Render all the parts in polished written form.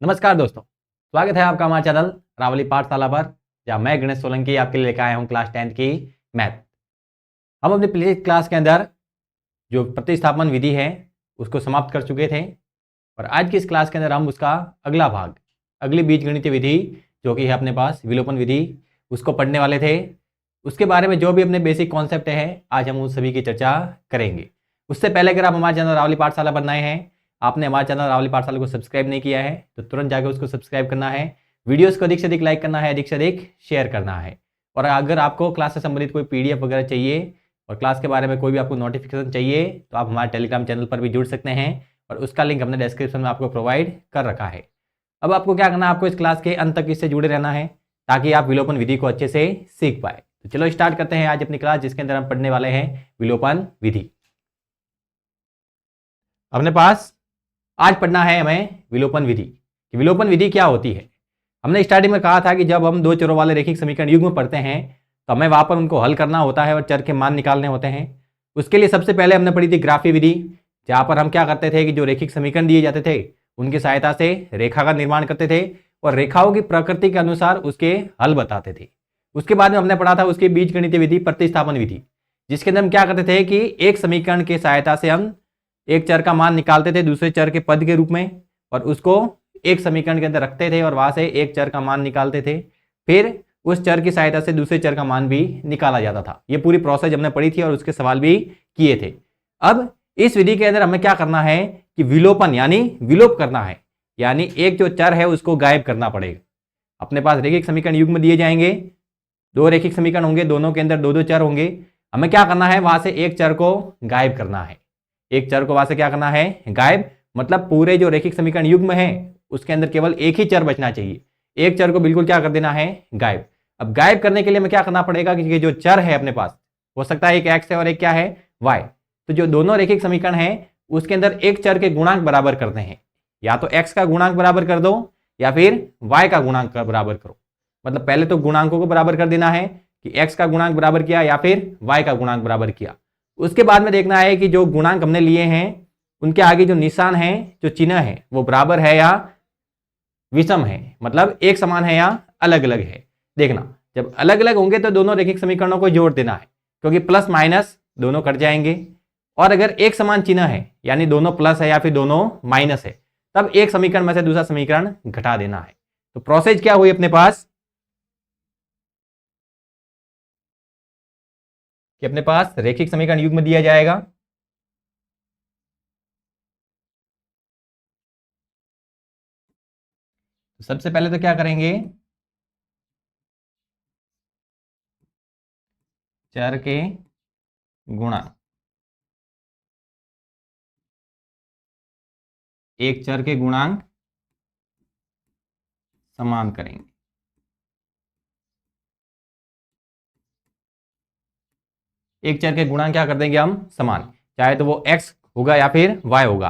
नमस्कार दोस्तों, स्वागत है आपका हमारे चैनल रावली पाठशाला पर, जहाँ मैं गणेश सोलंकी आपके लिए लेकर आया हूँ क्लास 10th की मैथ। हम अपनी पिछली क्लास के अंदर जो प्रतिस्थापन विधि है उसको समाप्त कर चुके थे और आज की इस क्लास के अंदर हम उसका अगला भाग, अगली बीजगणितीय विधि जो कि है अपने पास विलोपन विधि, उसको पढ़ने वाले थे। उसके बारे में जो भी अपने बेसिक कॉन्सेप्ट है आज हम उन सभी की चर्चा करेंगे। उससे पहले अगर आप हमारे चैनल रावली पाठशाला पर नए हैं, आपने हमारे चैनल रावली पाठशाला को सब्सक्राइब नहीं किया है तो तुरंत जाकर उसको सब्सक्राइब करना है, वीडियोस को अधिक से अधिक लाइक करना है, अधिक से अधिक शेयर करना है। और अगर आपको क्लास से संबंधित कोई पीडीएफ वगैरह चाहिए और क्लास के बारे में कोई भी आपको नोटिफिकेशन चाहिए तो आप हमारे टेलीग्राम चैनल पर भी जुड़ सकते हैं और उसका लिंक हमने डिस्क्रिप्शन में आपको प्रोवाइड कर रखा है। अब आपको क्या करना है, आपको इस क्लास के अंत तक इससे जुड़े रहना है ताकि आप विलोपन विधि को अच्छे से सीख पाए। तो चलो स्टार्ट करते हैं आज अपनी क्लास, जिसके अंदर हम पढ़ने वाले हैं विलोपन विधि। अपने पास आज पढ़ना है हमें विलोपन विधि कि विलोपन विधि क्या होती है। हमने स्टार्टिंग में कहा था कि जब हम दो चरों वाले रैखिक समीकरण युग्म पढ़ते हैं तो हमें वहां पर उनको हल करना होता है और चर के मान निकालने होते हैं। उसके लिए सबसे पहले हमने पढ़ी थी ग्राफी विधि, जहां पर हम क्या करते थे कि जो रैखिक समीकरण दिए जाते थे उनकी सहायता से रेखा का निर्माण करते थे और रेखाओं की प्रकृति के अनुसार उसके हल बताते थे। उसके बाद में हमने पढ़ा था उसकी बीजगणितीय विधि प्रतिस्थापन विधि, जिसके अंदर हम क्या करते थे कि एक समीकरण की सहायता से हम एक चर का मान निकालते थे दूसरे चर के पद के रूप में और उसको एक समीकरण के अंदर रखते थे और वहां से एक चर का मान निकालते थे। फिर उस चर की सहायता से दूसरे चर का मान भी निकाला जाता था। ये पूरी प्रोसेस हमने पढ़ी थी और उसके सवाल भी किए थे। अब इस विधि के अंदर हमें क्या करना है कि विलोपन यानी विलोप करना है, यानी एक जो चर है उसको गायब करना पड़ेगा। अपने पास रैखिक समीकरण युग्म दिए जाएंगे, दो रैखिक समीकरण होंगे, दोनों के अंदर दो दो चर होंगे। हमें क्या करना है, वहां से एक चर को गायब करना है। एक चर को वहां से क्या करना है, गायब। मतलब पूरे जो रैखिक समीकरण युग्म है उसके अंदर केवल एक ही चर बचना चाहिए, एक चर को बिल्कुल क्या कर देना है, गायब। अब गायब करने के लिए हमें क्या करना पड़ेगा कि जो चर है अपने पास हो सकता है एक एक्स है और एक क्या है, वाई। तो जो दोनों रैखिक समीकरण है उसके अंदर एक चर के गुणांक बराबर करते हैं, या तो एक्स का गुणांक बराबर कर दो या फिर वाई का गुणांक बराबर करो। मतलब पहले तो गुणांकों को बराबर कर देना है कि एक्स का गुणांक बराबर किया या फिर वाई का गुणांक बराबर किया। उसके बाद में देखना है कि जो गुणांक हमने लिए हैं उनके आगे जो निशान है, जो चिन्ह है, वो बराबर है या विषम है, मतलब एक समान है या अलग अलग है। देखना जब अलग अलग होंगे तो दोनों रैखिक समीकरणों को जोड़ देना है, क्योंकि प्लस माइनस दोनों कट जाएंगे। और अगर एक समान चिन्ह है यानी दोनों प्लस है या फिर दोनों माइनस है, तब एक समीकरण में से दूसरा समीकरण घटा देना है। तो प्रोसेस क्या हुई अपने पास कि अपने पास रैखिक समीकरण युग्म दिया जाएगा, तो सबसे पहले तो क्या करेंगे, चर के गुणांक, एक चर के गुणांक समान करेंगे। एक चर के गुणांक क्या कर देंगे हम, समान, चाहे तो वो x होगा या फिर y होगा।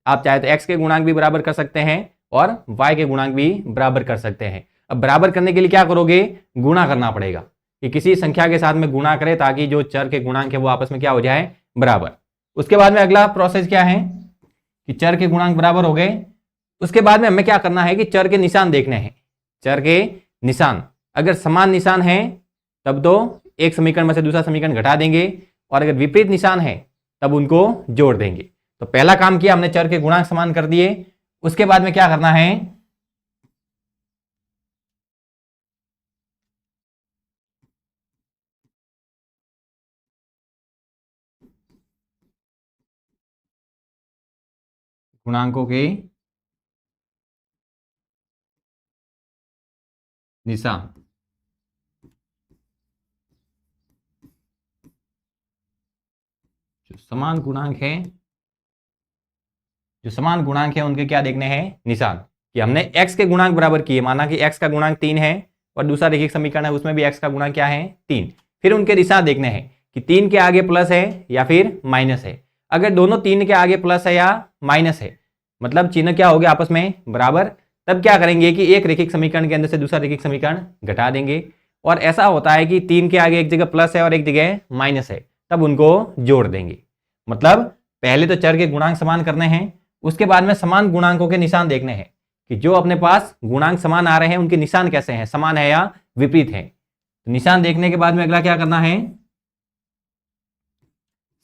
आप चाहे तो x के गुणांक भी बराबर कर सकते हैं और y के गुणांक भी बराबर कर सकते हैं। अब बराबर करने के लिए क्या करोगे, गुणा करना पड़ेगा कि किसी संख्या के साथ में गुणा करें ताकि जो चर के गुणांक है वो आपस में क्या हो जाए, बराबर। उसके बाद में अगला प्रोसेस क्या है कि चर के गुणांक बराबर हो गए। उसके बाद में हमें क्या करना है कि चर के निशान देखने हैं। चर के निशान अगर समान निशान है तब तो एक समीकरण में से दूसरा समीकरण घटा देंगे, और अगर विपरीत निशान है तब उनको जोड़ देंगे। तो पहला काम किया हमने, चर के गुणांक समान कर दिए। उसके बाद में क्या करना है, गुणांकों के निशान, जो समान गुणांक है, जो समान गुणांक है उनके क्या देखने हैं, निशान। कि हमने x के गुणांक बराबर किए, माना कि x का गुणांक 3 है और दूसरा रैखिक समीकरण है उसमें भी x का गुणांक क्या है, 3। फिर उनके निशान देखने हैं कि 3 के आगे प्लस है या फिर माइनस है। अगर दोनों 3 के आगे प्लस है या माइनस है, मतलब चिन्ह क्या हो गया आपस में बराबर, तब क्या करेंगे कि एक रैखिक समीकरण के अंदर से दूसरा रैखिक समीकरण घटा देंगे। और ऐसा होता है कि 3 के आगे एक जगह प्लस है और एक जगह माइनस है, तब उनको जोड़ देंगे। मतलब पहले तो चर के गुणांक समान करने हैं, उसके बाद में समान गुणांकों के निशान देखने हैं कि जो अपने पास गुणांक समान आ रहे हैं उनके निशान कैसे हैं, समान है या विपरीत है। तो निशान देखने के बाद में अगला क्या करना है,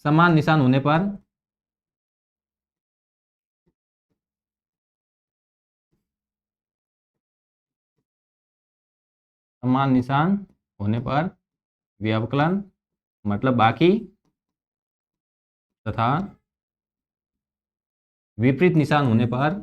समान निशान होने पर समान निशान होने पर व्यवकलन मतलब बाकी तथा विपरीत निशान होने पर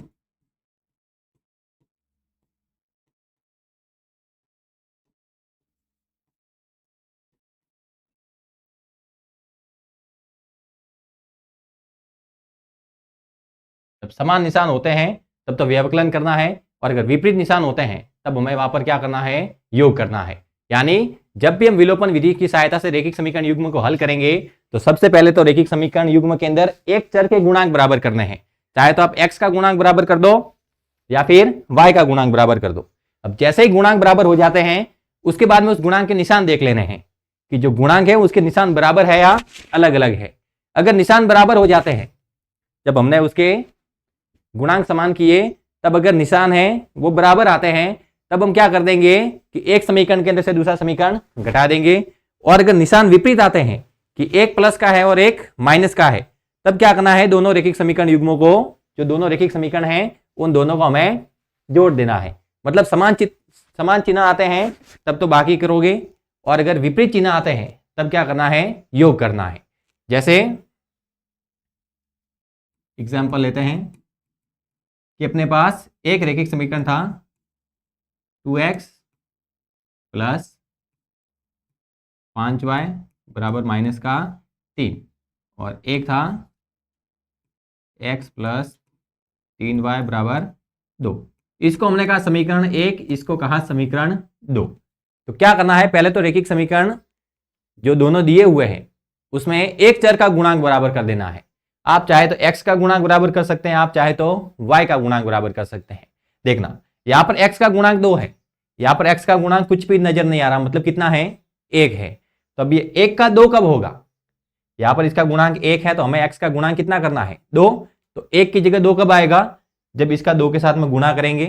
जब समान निशान होते हैं तब तो व्यवकलन करना है, और अगर विपरीत निशान होते हैं तब हमें वहां पर क्या करना है, योग करना है। यानी जब भी हम विलोपन विधि की सहायता से रेखिक समीकरण युग्म को हल करेंगे तो सबसे पहले तो रेखिक समीकरण युग्म के अंदर एक चर के गुणांक बराबर करने हैं, चाहे तो आप x का गुणांक बराबर कर दो या फिर y का गुणांक बराबर कर दो। अब जैसे ही गुणांक बराबर हो जाते हैं उसके बाद में उस गुणांक के निशान देख लेने हैं कि जो गुणांक है उसके निशान बराबर है या अलग अलग है। अगर निशान बराबर हो जाते हैं, जब हमने उसके गुणांक समान किए तब अगर निशान है वो बराबर आते हैं तब हम क्या कर देंगे कि एक समीकरण के अंदर से दूसरा समीकरण घटा देंगे, और अगर निशान विपरीत आते हैं कि एक प्लस का है और एक माइनस का है तब क्या करना है, दोनों रेखिक समीकरण युग्मों को, जो दोनों रेखिक समीकरण हैं उन दोनों को हमें जोड़ देना है। मतलब समान चिन्ह आते हैं तब तो बाकी करोगे, और अगर विपरीत चिन्ह आते हैं तब क्या करना है, योग करना है। जैसे एग्जाम्पल लेते हैं कि अपने पास एक रेखिक समीकरण था 2x प्लस 5y बराबर माइनस का 3, और एक था x प्लस 3y बराबर 2। इसको हमने कहा समीकरण 1, इसको कहा समीकरण 2। तो क्या करना है, पहले तो रेखिक समीकरण जो दोनों दिए हुए हैं उसमें एक चर का गुणांक बराबर कर देना है। आप चाहे तो x का गुणांक बराबर कर सकते हैं, आप चाहे तो y का गुणांक बराबर कर सकते हैं। देखना यहां पर x का गुणांक 2 है, यहां पर x का गुणांक कुछ भी नजर नहीं आ रहा, मतलब कितना है, 1 है। तो अब ये 1 का 2 कब होगा, यहां पर इसका गुणांक 1 है तो हमें x का गुणांक कितना करना है, 2। तो 1 की जगह 2 कब आएगा, जब इसका 2 के साथ में गुणा करेंगे।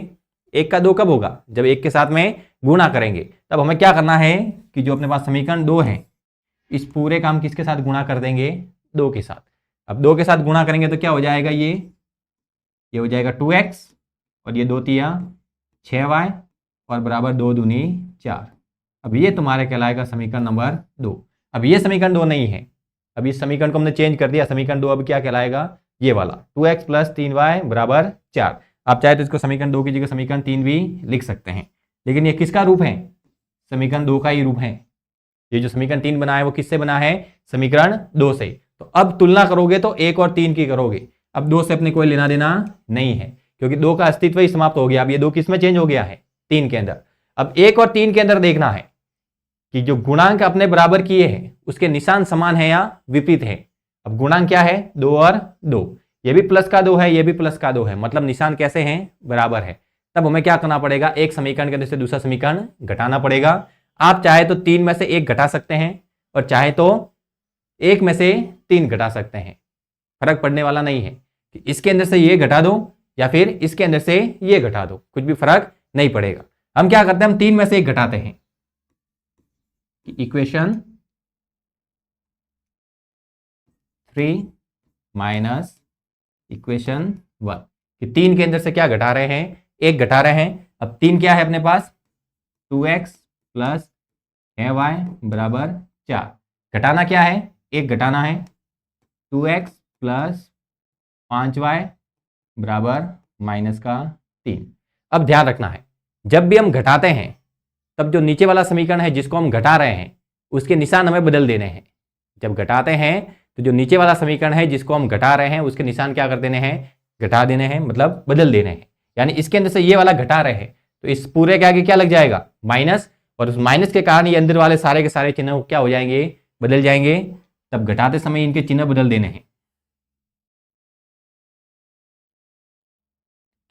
1 का 2 कब होगा, जब 1 के साथ में गुणा करेंगे। तब हमें क्या करना है कि जो अपने पास समीकरण 2 है इस पूरे काम किसके साथ गुणा कर देंगे, 2 के साथ। अब 2 के साथ गुणा करेंगे तो क्या हो जाएगा, ये हो जाएगा 2x, और ये 2 तिया 6y, और बराबर 2 दूनी 4। अब ये तुम्हारे कहलाएगा समीकरण नंबर 2। अब ये समीकरण 2 नहीं है, अब इस समीकरण को हमने चेंज कर दिया, समीकरण 2 अब क्या कहलाएगा, ये वाला 2x प्लस 3y बराबर 4। आप चाहे तो इसको समीकरण 2 की जगह समीकरण 3 भी लिख सकते हैं, लेकिन ये किसका रूप है, समीकरण 2 का ही रूप है। ये जो समीकरण 3 बना है वो किससे बना है, समीकरण 2 से। तो अब तुलना करोगे तो 1 और 3 की करोगे, अब 2 से अपने कोई लेना देना नहीं है क्योंकि 2 का अस्तित्व ही समाप्त हो गया। अब ये 2 किस में चेंज हो गया है, 3 के अंदर। अब 1 और 3 के अंदर देखना है कि जो गुणांक अपने बराबर किए हैं उसके निशान समान है या विपरीत है। अब गुणांक क्या है, 2 और 2, ये भी प्लस का 2 है, ये भी प्लस का 2 है, मतलब निशान कैसे हैं, बराबर है। तब हमें क्या करना पड़ेगा, एक समीकरण के अंदर से दूसरा समीकरण घटाना पड़ेगा। आप चाहे तो 3 में से 1 घटा सकते हैं और चाहे तो 1 में से 3 घटा सकते हैं, फर्क पड़ने वाला नहीं है कि इसके अंदर से ये घटा दो या फिर इसके अंदर से ये घटा दो, कुछ भी फर्क नहीं पड़ेगा। हम क्या करते हैं, हम 3 में से 1 घटाते हैं कि इक्वेशन 3 माइनस इक्वेशन 1, कि 3 के अंदर से क्या घटा रहे हैं, 1 घटा रहे हैं। अब 3 क्या है अपने पास, 2x प्लस 6y बराबर 4। घटाना क्या है, 1 घटाना है, 2x प्लस 5y बराबर माइनस का 3। अब ध्यान रखना है, जब भी हम घटाते हैं तब जो नीचे वाला समीकरण है जिसको हम घटा रहे हैं उसके निशान हमें बदल देने हैं। जब घटाते हैं तो जो नीचे वाला समीकरण है जिसको हम घटा रहे हैं उसके निशान क्या कर देने हैं, घटा देने हैं, मतलब बदल देने हैं। यानी इसके अंदर से ये वाला घटा रहे हैं तो इस पूरे के आगे क्या लग जाएगा, माइनस, और उस माइनस के कारण ये अंदर वाले सारे के सारे चिन्ह क्या हो जाएंगे, बदल जाएंगे। तब घटाते समय इनके चिन्ह बदल देने हैं।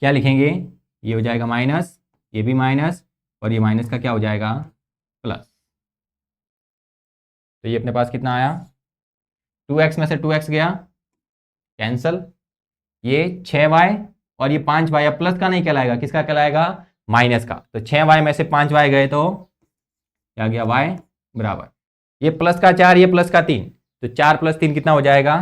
क्या लिखेंगे, ये हो जाएगा माइनस, ये भी माइनस, और ये माइनस का क्या हो जाएगा, प्लस। तो ये अपने पास कितना आया, 2x में से 2x गया कैंसल, ये 6y और ये 5y अब प्लस का नहीं कहलाएगा, किसका कहलाएगा, माइनस का। तो 6y में से 5y गए तो क्या गया, y बराबर, ये प्लस का 4, ये प्लस का 3, तो 4 + 3 कितना हो जाएगा,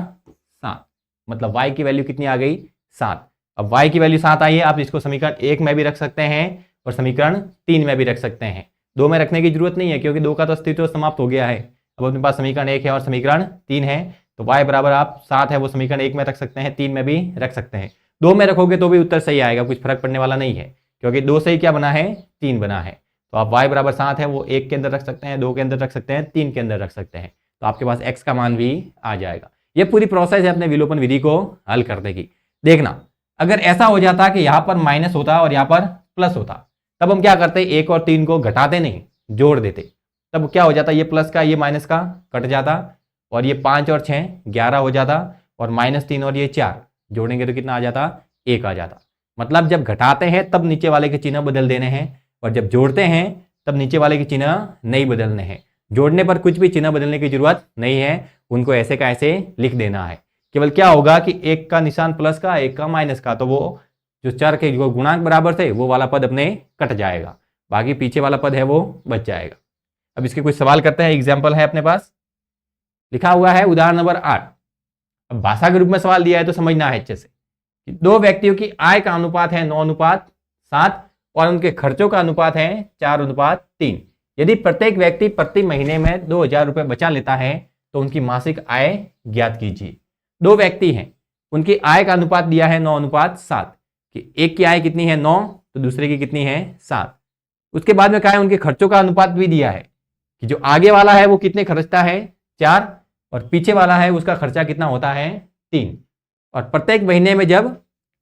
7। मतलब y की वैल्यू कितनी आ गई, 7। अब y की वैल्यू 7 आई है, आप इसको समीकरण 1 में भी रख सकते हैं और समीकरण 3 में भी रख सकते हैं। 2 में रखने की जरूरत नहीं है क्योंकि 2 का तो अस्तित्व समाप्त हो गया है। अब अपने पास समीकरण 1 है और समीकरण 3 है, तो y बराबर आप 7 है वो समीकरण 1 में रख सकते हैं, 3 में भी रख सकते हैं। 2 में रखोगे तो भी उत्तर सही आएगा, कुछ फर्क पड़ने वाला नहीं है क्योंकि 2 से ही क्या बना है, 3 बना है। तो आप y बराबर 7 है वो 1 के अंदर रख सकते हैं, 2 के अंदर रख सकते हैं, 3 के अंदर रख सकते हैं, तो आपके पास x का मान भी आ जाएगा। ये पूरी प्रोसेस है अपने विलोपन विधि को हल करने की। देखना, अगर ऐसा हो जाता कि यहाँ पर माइनस होता और यहाँ पर प्लस होता, तब हम क्या करते, 1 और 3 को घटाते नहीं, जोड़ देते। तब क्या हो जाता, ये प्लस का ये माइनस का कट जाता और ये 5 और 6 11 हो जाता और -3 और ये 4 जोड़ेंगे तो कितना आ जाता, 1 आ जाता। मतलब जब घटाते हैं तब नीचे वाले के चिन्ह बदल देने हैं और जब जोड़ते हैं तब नीचे वाले के चिन्ह नहीं बदलने हैं। जोड़ने पर कुछ भी चिन्ह बदलने की जरूरत नहीं है, उनको ऐसे का ऐसे लिख देना है। केवल क्या होगा कि एक का निशान प्लस का, एक का माइनस का, तो वो जो चर के जो गुणांक बराबर थे वो वाला पद अपने कट जाएगा, बाकी पीछे वाला पद है वो बच जाएगा। अब इसके कुछ सवाल करते हैं। एग्जाम्पल है अपने पास, लिखा हुआ है उदाहरण नंबर 8। अब भाषा के रूप में सवाल दिया है तो समझना है अच्छे से कि 2 व्यक्तियों की आय का अनुपात है 9:7 और उनके खर्चों का अनुपात है 4:3। यदि प्रत्येक व्यक्ति प्रति महीने में 2000 रुपये बचा लेता है तो उनकी मासिक आय ज्ञात कीजिए। 2 व्यक्ति हैं, उनकी आय का अनुपात दिया है 9:7 कि एक की आय कितनी है 9 तो दूसरे की कितनी है 7। उसके बाद में कहा है उनके खर्चों का अनुपात भी दिया है कि जो आगे वाला है वो कितने खर्चता है 4 और पीछे वाला है उसका खर्चा कितना होता है 3। और प्रत्येक महीने में जब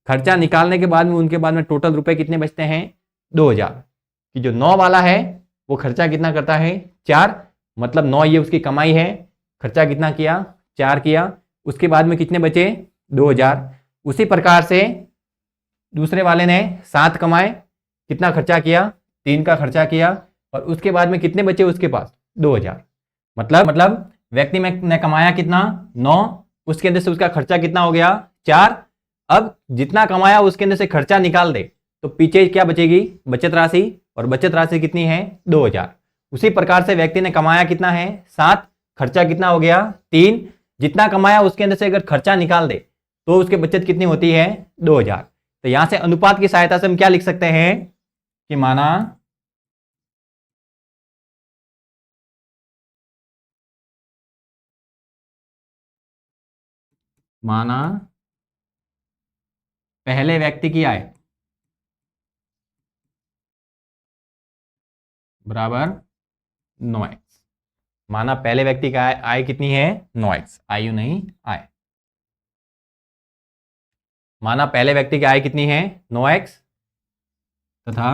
खर्चा निकालने के बाद में उनके बाद में टोटल रुपए कितने बचते हैं 2000, कि जो 9 वाला है वो खर्चा कितना करता है 4, मतलब 9 ये उसकी कमाई है, खर्चा कितना किया 4 किया, उसके बाद में कितने बचे 2000। उसी प्रकार से दूसरे वाले ने 7 कमाए, कितना खर्चा किया 3 का खर्चा किया और उसके बाद में कितने बचे उसके पास 2000। मतलब व्यक्ति में ने कमाया कितना 9, उसके अंदर से उसका खर्चा कितना हो गया 4। अब जितना कमाया उसके अंदर से खर्चा निकाल दे तो पीछे क्या बचेगी बचत राशि, और बचत राशि कितनी है 2000। उसी प्रकार से व्यक्ति ने कमाया कितना है 7, खर्चा कितना हो गया 3, जितना कमाया उसके अंदर से अगर खर्चा निकाल दे तो उसकी बचत कितनी होती है 2000। तो यहां से अनुपात की सहायता से हम क्या लिख सकते हैं कि माना पहले व्यक्ति की आय बराबर 9x। माना पहले व्यक्ति का आय कितनी है 9x, आयु नहीं आय। माना पहले व्यक्ति की आय कितनी है 9x तथा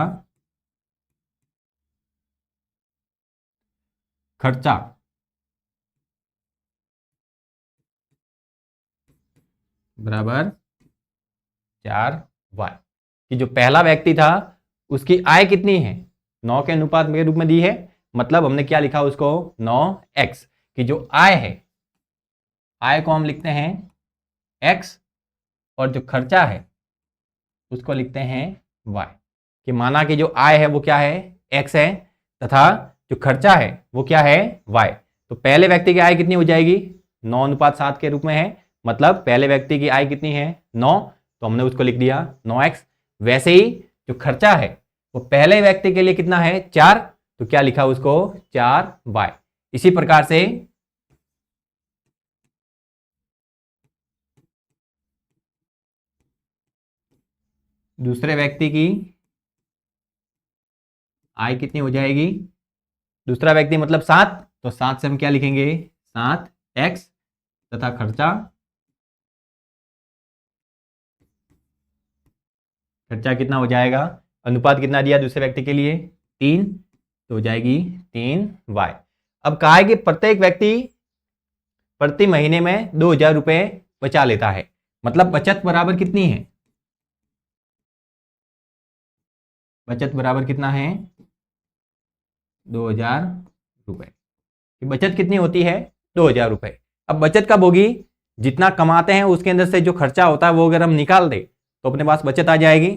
खर्चा बराबर 4y, कि जो पहला व्यक्ति था उसकी आय कितनी है 9 के अनुपात के रूप में दी है, मतलब हमने क्या लिखा उसको 9x, कि जो आय है आय को हम लिखते हैं x और जो खर्चा है उसको लिखते हैं y, कि माना कि जो आय है वो क्या है x है तथा जो खर्चा है वो क्या है y। तो पहले व्यक्ति की आय कितनी हो जाएगी 9:7 के रूप में है, मतलब पहले व्यक्ति की आय कितनी है 9, तो हमने उसको लिख दिया 9x। वैसे ही जो खर्चा है वो पहले व्यक्ति के लिए कितना है 4, तो क्या लिखा उसको 4y। इसी प्रकार से दूसरे व्यक्ति की आय कितनी हो जाएगी, दूसरा व्यक्ति मतलब 7, तो 7 से हम क्या लिखेंगे 7x तथा खर्चा कितना हो जाएगा, अनुपात कितना दिया दूसरे व्यक्ति के लिए 3, तो हो जाएगी 3y। अब कहा है कि प्रत्येक व्यक्ति प्रति महीने में 2000 रुपए बचा लेता है, मतलब बचत बराबर कितनी है, बचत बराबर कितना है 2000 रुपए। बचत कितनी होती है 2000 रुपए। अब बचत कब होगी, जितना कमाते हैं उसके अंदर से जो खर्चा होता है वो अगर हम निकाल दे तो अपने पास बचत आ जाएगी।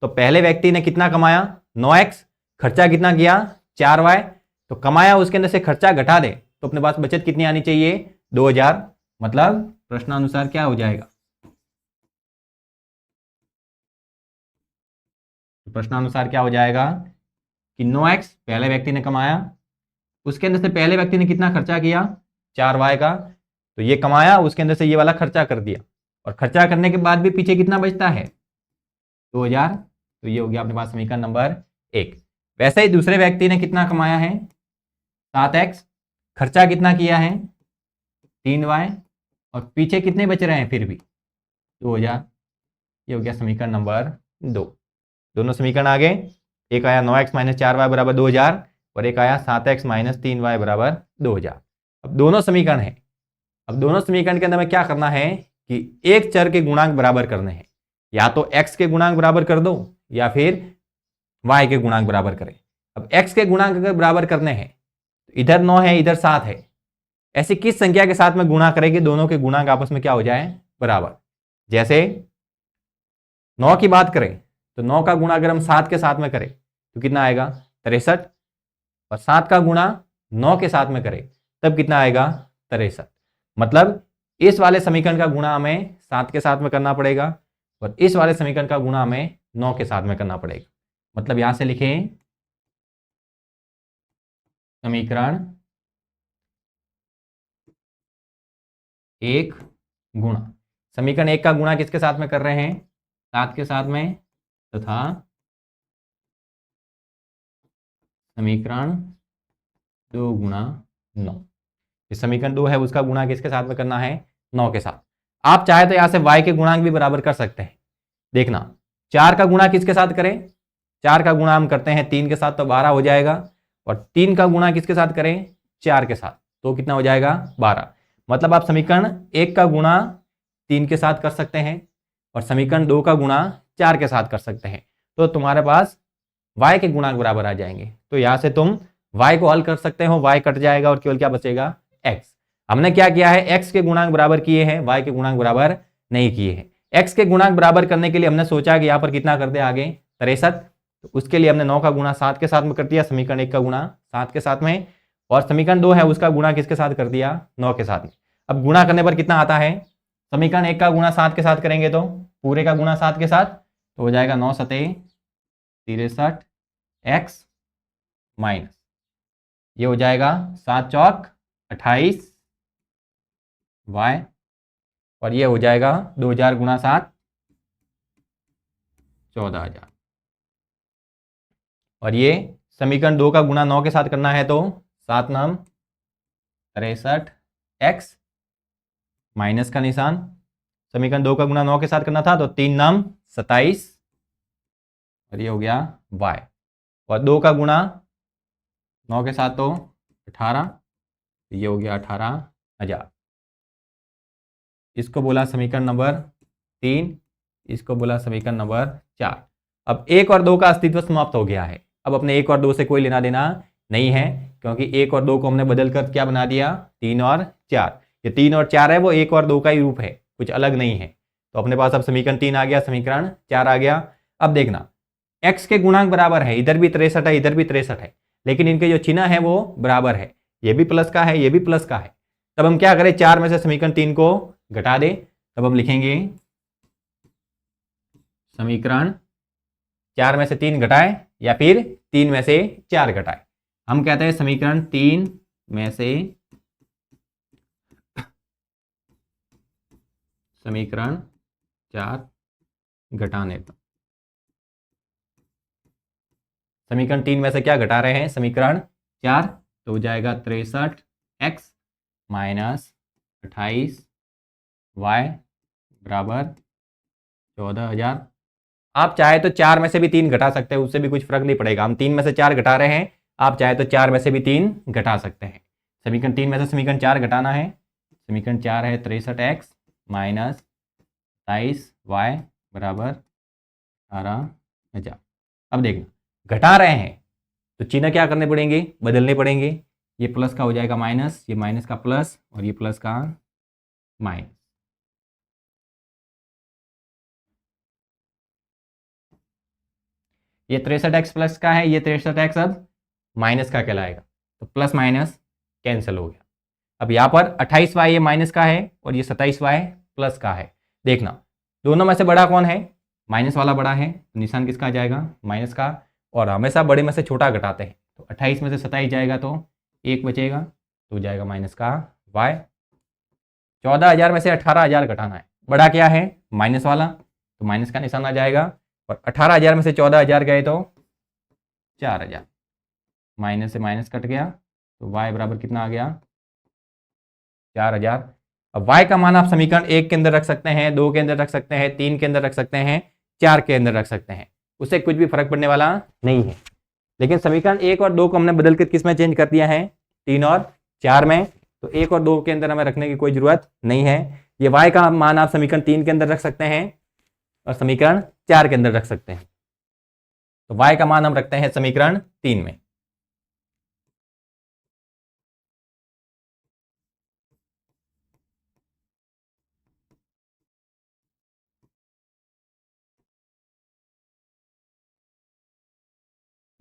तो पहले व्यक्ति ने कितना कमाया 9x, खर्चा कितना किया 4y, तो कमाया उसके अंदर से खर्चा घटा दे तो अपने पास बचत कितनी आनी चाहिए 2000। मतलब प्रश्नानुसार क्या हो जाएगा, प्रश्नानुसार क्या हो जाएगा कि 9x पहले व्यक्ति ने कमाया, उसके अंदर से पहले व्यक्ति ने कितना खर्चा किया 4y का, तो ये कमाया उसके अंदर से ये वाला खर्चा कर दिया, और खर्चा करने के बाद भी पीछे कितना बचता है 2000। तो ये हो गया अपने पास समीकरण नंबर 1। वैसे ही दूसरे व्यक्ति ने कितना कमाया है 7x, खर्चा कितना किया है 3y, और पीछे कितने बच रहे हैं फिर भी 2000। ये हो गया समीकरण नंबर 2। दोनों समीकरण आ गए, एक आया 9x माइनस 4y बराबर 2000 और एक आया 7x माइनस 3y बराबर 2000। अब दोनों समीकरण है, अब दोनों समीकरण के अंदर में क्या करना है कि एक चर के गुणांक बराबर करने हैं, या तो x के गुणांक बराबर कर दो या फिर y के गुणांक बराबर करें। अब x के गुणांक अगर बराबर करने हैं तो इधर 9 है इधर 7 है, ऐसी किस संख्या के साथ में गुणा करें कि दोनों के गुणांक आपस में क्या हो जाए बराबर। जैसे 9 की बात करें तो 9 का गुणा अगर हम 7 के साथ में करें तो कितना आएगा 63, और 7 का गुणा 9 के साथ में करें तब कितना आएगा 63। मतलब इस वाले समीकरण का गुणा हमें 7 के साथ में करना पड़ेगा और इस वाले समीकरण का गुणा हमें 9 के साथ में करना पड़ेगा। मतलब यहां से लिखें समीकरण 1 गुणा, समीकरण 1 का गुणा किसके साथ में कर रहे हैं 7 के साथ में, तथा समीकरण 2 गुणा 9, इस समीकरण 2 है उसका गुणा किसके साथ में करना है 9 के साथ। आप चाहे तो यहां से y के गुणांक भी बराबर कर सकते हैं। देखना 4 का गुणा किसके साथ करें, 4 का गुणा हम करते हैं 3 के साथ तो 12 हो जाएगा, और 3 का गुणा किसके साथ करें 4 के साथ तो कितना हो जाएगा 12। मतलब आप समीकरण 1 का गुणा 3 के साथ कर सकते हैं और समीकरण 2 का गुणा 4 के साथ कर सकते हैं, तो तुम्हारे पास y के गुणांक बराबर आ जाएंगे। तो यहां से तुम y को हल कर सकते हो, y कट जाएगा और केवल क्या बचेगा x। हमने क्या किया है x के गुणांक बराबर किए हैं, y के गुणांक बराबर नहीं किए हैं। x के गुणांक बराबर करने के लिए हमने सोचा कि यहाँ पर कितना कर दे आगे 63, तो उसके लिए हमने 9 का गुणा 7 के साथ में कर दिया, समीकरण 1 का गुणा 7 के साथ में, और समीकरण 2 है उसका गुणा किसके साथ कर दिया 9 के साथ में। अब गुणा करने पर कितना आता है, समीकरण 1 का गुणा 7 के साथ करेंगे तो पूरे का गुणा 7 के साथ तो हो जाएगा 9 सते 63 x माइनस ये हो जाएगा 7 चौक 28 y, और ये हो जाएगा 2000 गुणा 7 14,000, और ये समीकरण 2 का गुणा 9 के साथ करना है तो 7 नाम 63 x माइनस का निशान, समीकरण 2 का गुणा 9 के साथ करना था तो 3 नाम 27, और ये हो गया y, और 2 का गुणा 9 के साथ तो 18, ये हो गया 18,000। इसको बोला समीकरण नंबर 3, इसको बोला समीकरण नंबर 4। अब 1 और 2 का अस्तित्व समाप्त हो गया है, अब अपने 1 और 2 से कोई लेना देना नहीं है, क्योंकि 1 और 2 को हमने बदल कर क्या बना दिया 3 और 4। ये 3 और 4 है वो 1 और 2 का ही रूप है, कुछ अलग नहीं है। तो अपने पास अब समीकरण 3 आ गया, समीकरण 4 आ गया। अब देखना x के गुणांक बराबर है, इधर भी 63 है इधर भी 63 है, लेकिन इनके जो चिन्ह है वो बराबर है, ये भी प्लस का है ये भी प्लस का है। तब हम क्या करें 4 में से समीकरण 3 को घटा दें, तब हम लिखेंगे समीकरण 4 में से 3 घटाए या फिर 3 में से 4 घटाए। हम कहते हैं समीकरण 3 में से समीकरण 4 घटाने पर, समीकरण 3 में से क्या घटा रहे हैं समीकरण 4, तो हो जाएगा 63 x माइनस 28 y बराबर 14,000। आप चाहे तो 4 में से भी 3 घटा सकते हैं, उससे भी कुछ फर्क नहीं पड़ेगा। हम 3 में से 4 घटा रहे हैं, आप चाहे तो 4 में से भी 3 घटा सकते हैं। समीकरण 3 में से समीकरण 4 घटाना है, समीकरण 4 है 63 x माइनस 27 y बराबर 18,000। अब देखना घटा रहे हैं तो चिन्ह क्या करने पड़ेंगे बदलने पड़ेंगे, ये प्लस का हो जाएगा माइनस, ये माइनस का प्लस और ये प्लस का माइनस। ये 63x प्लस का है, ये 63x अब माइनस का कहलाएगा, तो प्लस माइनस कैंसिल हो गया। अब यहाँ पर 28y ये माइनस का है और ये 27y प्लस का है। देखना दोनों में से बड़ा कौन है, माइनस वाला बड़ा है, तो निशान किसका आ जाएगा, माइनस का। और हमेशा बड़े में से छोटा घटाते हैं, तो 28 में से 27 जाएगा तो 1 बचेगा, तो जाएगा माइनस का y। 14,000 में से 18,000 घटाना है, बड़ा क्या है, माइनस वाला, तो माइनस का निशान आ जाएगा। और 18,000 में से 14,000 गए तो 4,000, माइनस से माइनस कट गया, तो y बराबर कितना आ गया, 4,000। अब y का मान आप समीकरण 1 के अंदर रख सकते हैं, 2 के अंदर रख सकते हैं, 3 के अंदर रख सकते हैं, 4 के अंदर रख सकते हैं, उससे कुछ भी फर्क पड़ने वाला नहीं है। लेकिन समीकरण 1 और 2 को हमने बदल कर किस में चेंज कर दिया है, 3 और 4 में, तो 1 और 2 के अंदर हमें रखने की कोई जरूरत नहीं है। ये y का मान आप समीकरण 3 के अंदर रख सकते हैं और समीकरण 4 के अंदर रख सकते हैं, तो y का मान हम रखते हैं समीकरण 3 में।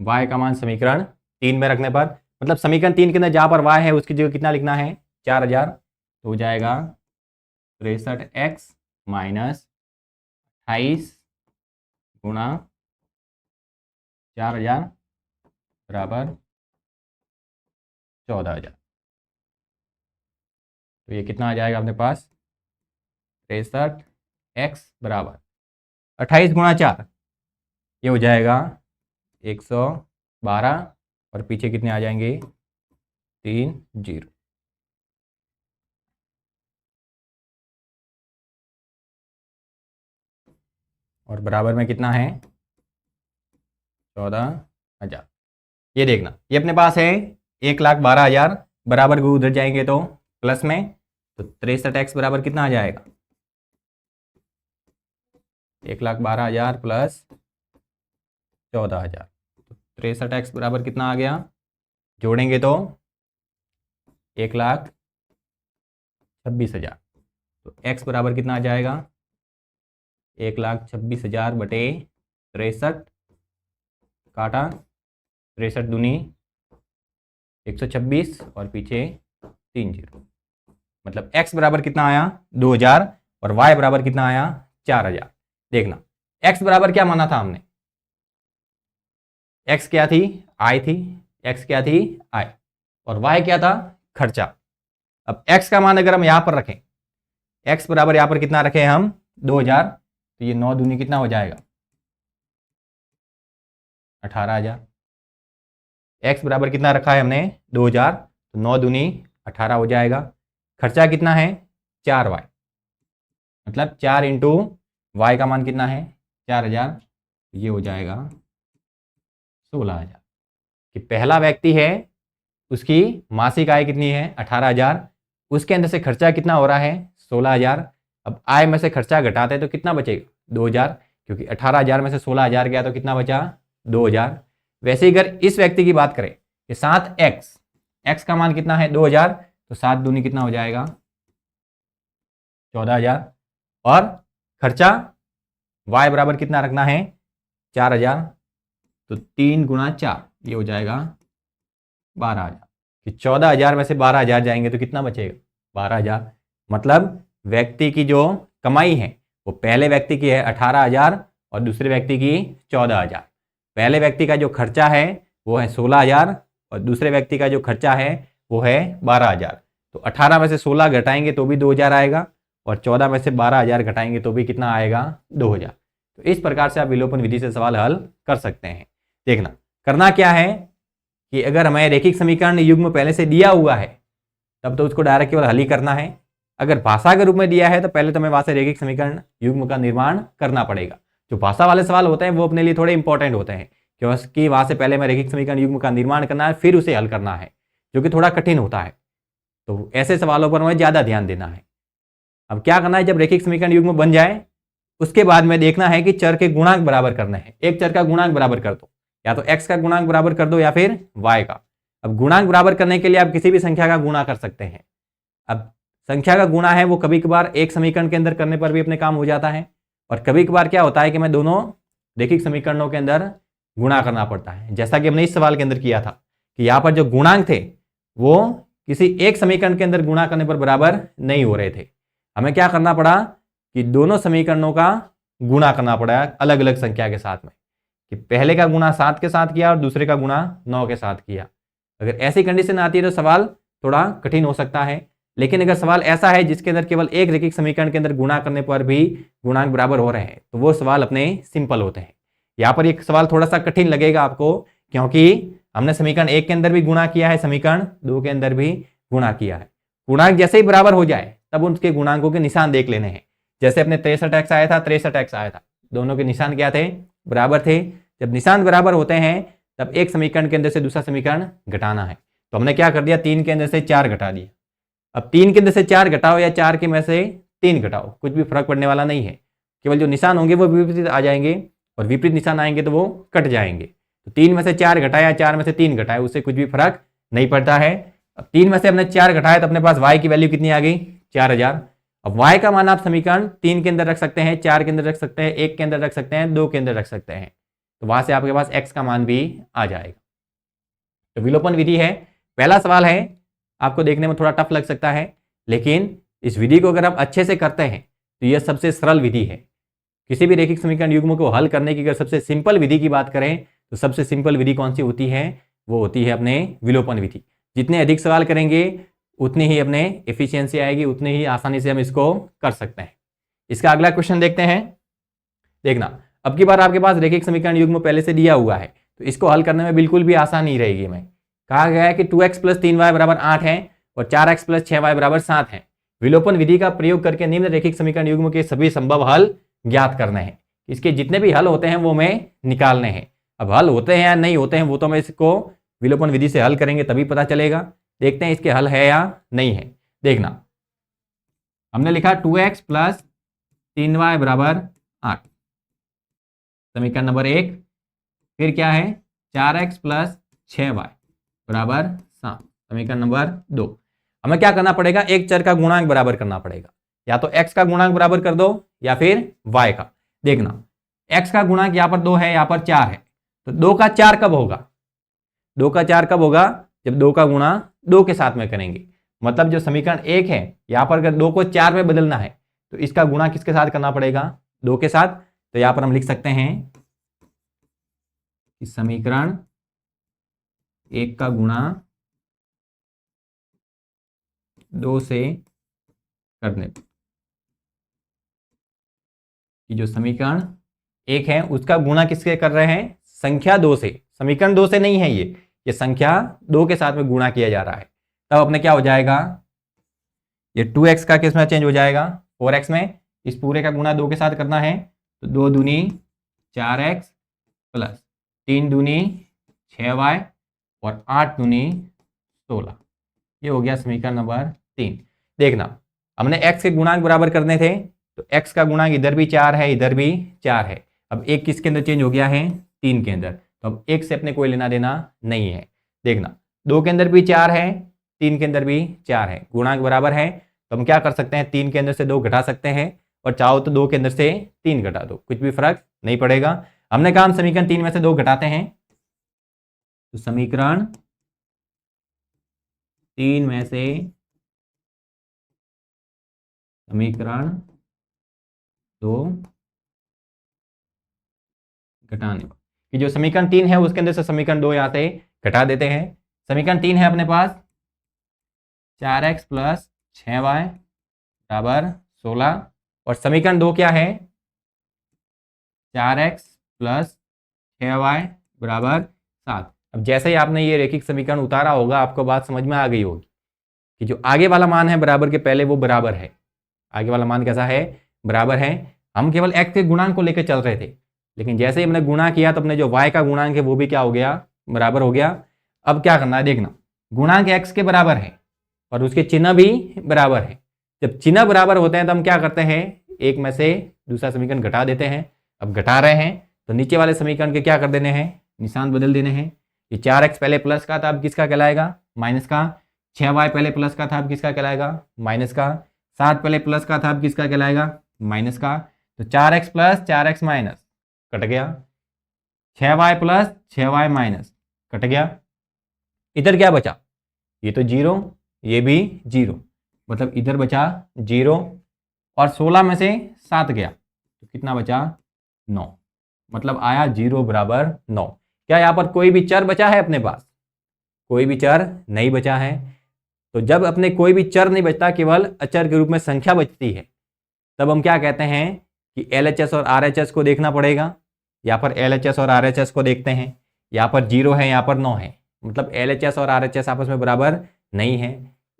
y का मान समीकरण 3 में रखने पर, मतलब समीकरण 3 के अंदर जहां पर y है उसकी जगह कितना लिखना है, 4,000, तो हो जाएगा 63x माइनस 28 गुणा 4,000 बराबर 14,000। तो ये कितना आ जाएगा अपने पास, 63x बराबर 28 गुणा 4, ये हो जाएगा 112, और पीछे कितने आ जाएंगे, 3 0। और बराबर में कितना है, 14,000। ये देखना ये अपने पास है 1,12,000, बराबर को उधर जाएंगे तो प्लस में, तो 63x बराबर कितना आ जाएगा, 1,12,000 प्लस 14,000, तो 63x बराबर कितना आ गया, जोड़ेंगे तो 1,26,000, तो x बराबर कितना आ जाएगा, 1,26,000 बटे 63, काटा 63 दूनी 126 और पीछे 3 0, मतलब x बराबर कितना आया, 2,000, और y बराबर कितना आया, 4,000। देखना x बराबर क्या माना था हमने, x क्या थी, i थी, x क्या थी, i, और y क्या था, खर्चा। अब x का मान अगर हम यहां पर रखें, x बराबर यहां पर कितना रखें हम, 2,000, तो ये 9 दूनी कितना हो जाएगा, 18,000। x बराबर कितना रखा है हमने, 2,000, तो 9 दूनी 18 हो जाएगा। खर्चा कितना है, 4y, मतलब 4 इंटू y का मान कितना है, 4,000, ये हो जाएगा 16,000। कि पहला व्यक्ति है उसकी मासिक आय कितनी है, 18,000, उसके अंदर से खर्चा कितना हो रहा है, 16,000। अब आय में से खर्चा घटाते हैं तो कितना बचेगा, 2,000, क्योंकि 18,000 में से 16,000 गया तो कितना बचा, 2,000। वैसे ही अगर इस व्यक्ति की बात करें कि 7x का मान कितना है, 2,000, तो 7 दूनी कितना हो जाएगा, 14,000, और खर्चा y बराबर कितना रखना है, 4,000, तो 3 गुणा 4, ये हो जाएगा 12,000। कि 14,000 में से 12,000 जाएंगे तो कितना बचेगा, 12,000। मतलब व्यक्ति की जो कमाई है वो पहले व्यक्ति की है 18,000 और दूसरे व्यक्ति की 14,000। पहले व्यक्ति का जो खर्चा है वो है 16,000 और दूसरे व्यक्ति का जो खर्चा है वो है 12,000। तो 18 में से 16 घटाएंगे तो भी 2,000 आएगा, और 14 में से 12,000 घटाएंगे तो भी कितना आएगा, 2,000। तो इस प्रकार से आप विलोपन विधि से सवाल हल कर सकते हैं। देखना करना क्या है कि अगर हमें रेखिक समीकरण युग्म पहले से दिया हुआ है तब तो उसको डायरेक्ट केवल हल ही करना है। अगर भाषा के रूप में दिया है तो पहले तो हमें वहां से रेखिक समीकरण युग्म का निर्माण करना पड़ेगा। जो भाषा वाले सवाल होते हैं वो अपने लिए थोड़े इंपॉर्टेंट होते हैं, क्योंकि वहां से पहले हमें रेखिक समीकरण युग्म का निर्माण करना है, फिर उसे हल करना है, जो कि थोड़ा कठिन होता है। तो ऐसे सवालों पर हमें ज्यादा ध्यान देना है। अब क्या करना है, जब रेखिक समीकरण युग्म बन जाए उसके बाद में देखना है कि चर के गुणांक बराबर करने हैं। एक चर का गुणांक बराबर कर दो, या तो x का गुणांक बराबर कर दो या फिर y का। अब गुणांक बराबर करने के लिए आप किसी भी संख्या का गुणा कर सकते हैं। अब संख्या का गुणा है वो कभी कभार एक समीकरण के अंदर करने पर भी अपने काम हो जाता है, और कभी कभार क्या होता है कि मैं दोनों रेखिक समीकरणों के अंदर गुणा करना पड़ता है। जैसा कि हमने इस सवाल के अंदर किया था कि यहाँ पर जो गुणांक थे वो किसी एक समीकरण के अंदर गुणा करने पर बराबर नहीं हो रहे थे। हमें क्या करना पड़ा कि दोनों समीकरणों का गुणा करना पड़ा अलग अलग संख्या के साथ में, कि पहले का गुणा 7 के साथ किया और दूसरे का गुणा 9 के साथ किया। अगर ऐसी कंडीशन आती है तो सवाल थोड़ा कठिन हो सकता है, लेकिन अगर सवाल ऐसा है जिसके अंदर केवल एक रैखिक समीकरण के अंदर गुणा करने पर भी गुणांक बराबर हो रहे हैं तो वो सवाल अपने सिंपल होते हैं। यहाँ पर एक सवाल थोड़ा सा कठिन लगेगा आपको, क्योंकि हमने समीकरण 1 के अंदर भी गुणा किया है, समीकरण 2 के अंदर भी गुणा किया है। गुणांक जैसे ही बराबर हो जाए तब उनके गुणांकों के निशान देख लेने हैं। जैसे अपने 63x आया था, 63x आया था, दोनों के निशान क्या थे? बराबर थे। जब निशान बराबर होते हैं तब एक समीकरण के अंदर से दूसरा समीकरण घटाना है। तो हमने क्या कर दिया, 3 के अंदर से 4 घटा दिया। अब 3 के अंदर से 4 घटाओ या 4 के में से 3 घटाओ, कुछ भी फर्क पड़ने वाला नहीं है। केवल जो निशान होंगे वो विपरीत आ जाएंगे और विपरीत निशान आएंगे तो वो कट जाएंगे। तो 3 में से 4 घटाया, 4 में से 3 घटाया, उससे कुछ भी फर्क नहीं पड़ता है। अब 3 में से हमने 4 घटाया तो अपने पास y की वैल्यू कितनी आ गई? 4000। अब y का मान आप समीकरण 3 के अंदर रख सकते हैं, 4 के अंदर रख सकते हैं, 1 के अंदर रख सकते हैं, 2 के अंदर रख सकते हैं, तो वहां से आपके पास x का मान भी आ जाएगा। तो विलोपन विधि है। पहला सवाल है, आपको देखने में थोड़ा टफ लग सकता है, लेकिन इस विधि को अगर आप अच्छे से करते हैं तो यह सबसे सरल विधि है। किसी भी रैखिक समीकरण युग्म को हल करने की अगर सबसे सिंपल विधि की बात करें तो सबसे सिंपल विधि कौन सी होती है? वो होती है अपने विलोपन विधि। जितने अधिक सवाल करेंगे उतनी ही अपने एफिशिएंसी आएगी, उतनी ही आसानी से हम इसको कर सकते हैं। इसका अगला क्वेश्चन देखते हैं। देखना, अब की बार आपके पास रैखिक समीकरण युग्म पहले से दिया हुआ है तो इसको हल करने में बिल्कुल भी आसान नहीं रहेगी। मैं कहा गया है कि 2x + 3y बराबर 8 है और 4x + 6y बराबर 7 है। विलोपन विधि का प्रयोग करके निम्न रैखिक समीकरण युग्म के सभी संभव हल ज्ञात करने हैं। इसके जितने भी हल होते हैं वो हमें निकालने हैं। अब हल होते हैं या नहीं होते हैं वो तो हम इसको विलोपन विधि से हल करेंगे तभी पता चलेगा। देखते हैं इसके हल है या नहीं है। देखना, हमने लिखा 2x + 3y बराबर 8, समीकरण नंबर 1। फिर क्या है? 4x + 6y बराबर 7, समीकरण नंबर 2। हमें क्या करना पड़ेगा? एक चर का गुणांक बराबर करना पड़ेगा। या तो x का गुणांक बराबर कर दो या फिर y का। देखना, x का गुणांक यहाँ पर 2 है, यहाँ पर 4 है, तो 2 का 4 कब होगा? 2 का 4 कब होगा? जब 2 का गुणा 2 के साथ में करेंगे। मतलब जो समीकरण 1 है यहाँ पर अगर 2 को 4 में बदलना है तो इसका गुणा किसके साथ करना पड़ेगा? 2 के साथ। तो यहाँ पर हम लिख सकते हैं कि समीकरण 1 का गुणा 2 से करने पर, कि जो समीकरण 1 है उसका गुणा किसके कर रहे हैं? संख्या 2 से। समीकरण 2 से नहीं है ये संख्या 2 के साथ में गुणा किया जा रहा है। तब अपने क्या हो जाएगा? ये 2x का किस में चेंज हो जाएगा? 4x में। इस पूरे का गुणा 2 के साथ करना है तो 2 दूनी 4x + 3 दूनी 6y और 8 दूनी 16। ये हो गया समीकरण नंबर 3। देखना, हमने x के गुणांक बराबर करने थे तो x का गुणांक इधर भी 4 है, इधर भी 4 है। अब 1 किसके अंदर चेंज हो गया है? 3 के अंदर। तो अब 1 से अपने कोई लेना देना नहीं है। देखना, 2 के अंदर भी 4 है, 3 के अंदर भी 4 है, गुणांक बराबर है। तो हम क्या कर सकते हैं? 3 के अंदर से 2 घटा सकते हैं और चाहो तो 2 के अंदर से 3 घटा दो, कुछ भी फर्क नहीं पड़ेगा। हमने कहा हम समीकरण 3 में से 2 घटाते हैं तो समीकरण 3 में से समीकरण 2 घटाने पर, कि जो समीकरण 3 है उसके अंदर से समीकरण 2 यहां से घटा देते हैं। समीकरण 3 है अपने पास 4x + 6y बराबर 16 और समीकरण 2 क्या है? 4x + 6y बराबर 7। अब जैसे ही आपने ये रैखिक समीकरण उतारा होगा आपको बात समझ में आ गई होगी कि जो आगे वाला मान है बराबर के पहले वो बराबर है। आगे वाला मान कैसा है? बराबर है। हम केवल x के गुणांक को लेकर चल रहे थे, लेकिन जैसे ही हमने गुणा किया तो अपने जो y का गुणांक है वो भी क्या हो गया? बराबर हो गया। अब क्या करना है? देखना, गुणांक x के बराबर है और उसके चिन्ह भी बराबर है। जब चिन्ह बराबर होते हैं तो हम क्या करते हैं? एक में से दूसरा समीकरण घटा देते हैं। अब घटा रहे हैं तो नीचे वाले समीकरण के क्या कर देने हैं? निशान बदल देने हैं। ये 4x पहले प्लस का था, अब किसका कहलाएगा? माइनस का। 6y पहले प्लस का था, अब किसका कहलाएगा? माइनस का। 7 पहले प्लस का था, अब किसका कहलाएगा? माइनस का। तो 4x + 4x - कट गया। 6y plus 6y minus, cut गया। इधर क्या बचा, ये तो 0, ये भी 0, मतलब इधर बचा 0 और 16 में से 7 गया तो कितना बचा 9, मतलब आया 0 बराबर 9। क्या यहाँ पर कोई भी चर बचा है अपने पास, कोई भी चर नहीं बचा है। तो जब अपने कोई भी चर नहीं बचता, केवल अचर के रूप में संख्या बचती है, तब हम क्या कहते हैं कि LHS और RHS को देखना पड़ेगा। यहाँ पर LHS और RHS को देखते हैं, यहाँ पर 0 है, यहाँ पर 9 है, मतलब LHS और RHS आपस में बराबर नहीं है।